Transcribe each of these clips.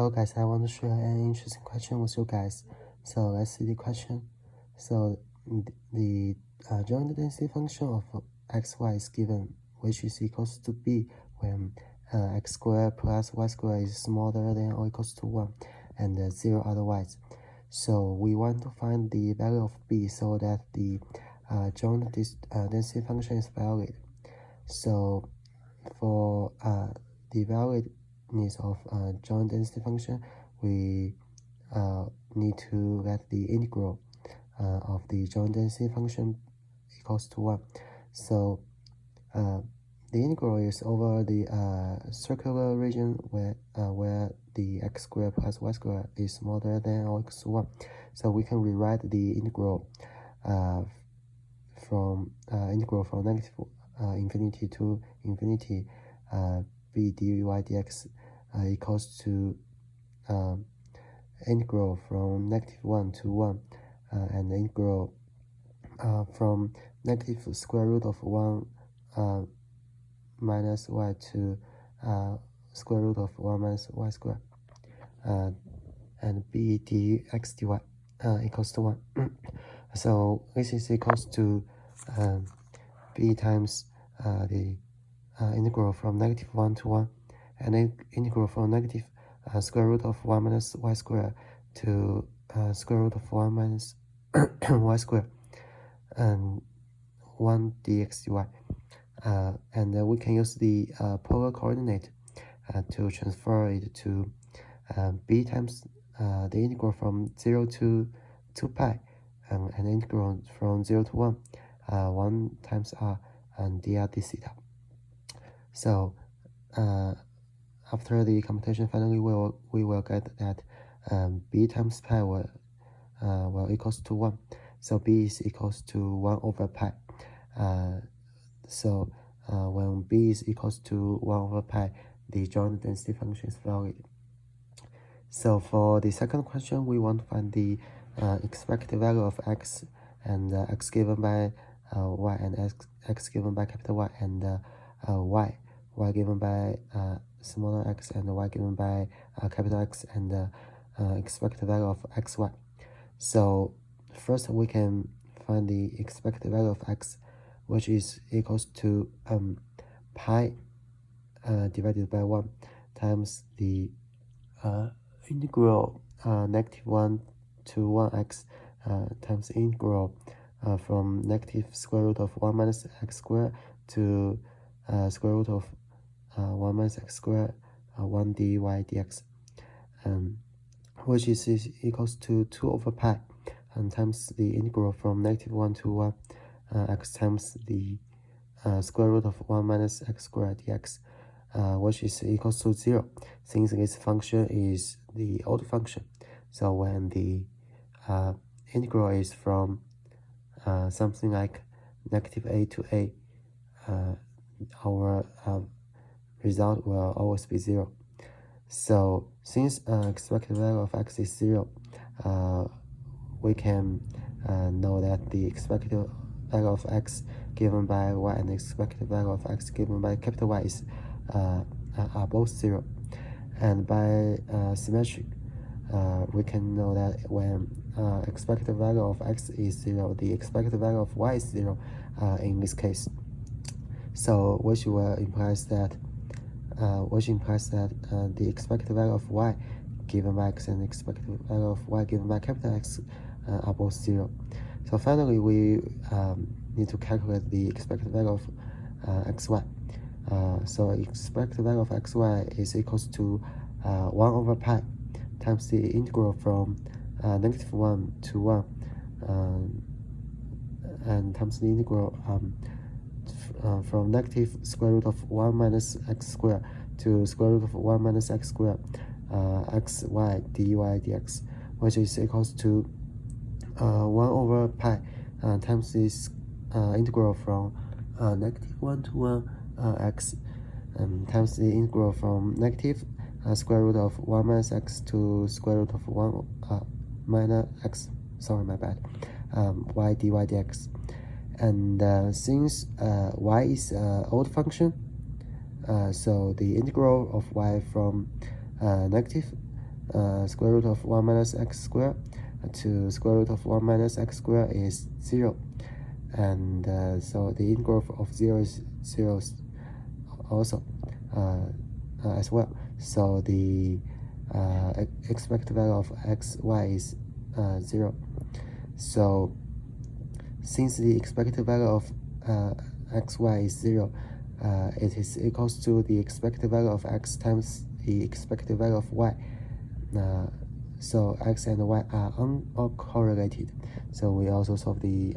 Hello guys, I want to share an interesting question with you guys. So let's see the question. So the joint density function of xy is given, which is equals to b when x squared plus y squared is smaller than or equals to 1 and 0 otherwise. So we want to find the value of b so that the joint density function is valid. So for the validness of joint density function, we need to let the integral of the joint density function equals to 1. So the integral is over the circular region where the x squared plus y squared is smaller than or equals to 1. So we can rewrite the integral from negative infinity to infinity b dy dx equals to integral from -1 to 1 and integral from negative square root of 1 minus y to square root of 1 minus y squared and b dx dy equals to 1. So this is equals to b times the integral from -1 to 1 and then integral from negative square root of 1 minus y squared to square root of 1 minus y squared and 1 dx dy. And we can use the polar coordinate to transfer it to b times the integral from 0 to 2 pi and integral from 0 to 1 1 times r and dr d theta. So after the computation, finally we will get that b times pi will equals to 1. So b is equals to 1 over pi. So when b is equals to 1 over pi, the joint density function is valid. So for the second question, we want to find the expected value of x and x given by y and x given by capital Y and y given by smaller x and y given by capital X and expected value of xy. So first we can find the expected value of x, which is equals to pi divided by 1 times the integral -1 to 1x times the integral from negative square root of 1 minus x squared to square root of 1 minus x squared 1 dy dx, which is equals to 2 over pi and times the integral from -1 to 1 x times the square root of 1 minus x squared dx, which is equals to 0, since this function is the odd function. So when the integral is from something like -a to a, our result will always be 0. So since expected value of x is 0, we can know that the expected value of x given by y and the expected value of x given by capital Y is are both 0. And by symmetric, we can know that when expected value of x is 0, the expected value of y is 0 in this case. So which implies that the expected value of y given by x and the expected value of y given by capital X are both 0. So finally we need to calculate the expected value of xy. So expected value of xy is equals to 1 over pi times the integral from -1 to 1 and times the integral from negative square root of 1 minus x squared to square root of 1 minus x squared xy dy dx, which is equals to 1 over pi times this integral from -1 to 1 x times the integral from negative square root of 1 minus x to square root of 1 minus x, sorry, my bad, y dy dx. And since y is an odd function, so the integral of y from negative square root of 1 minus x squared to square root of 1 minus x squared is 0. And so the integral of 0 is 0 also as well. So the expected value of xy is 0. So since the expected value of xy is 0, it is equals to the expected value of x times the expected value of y. So x and y are uncorrelated. So we also solve the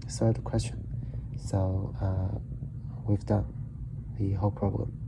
third question. So we've done the whole problem.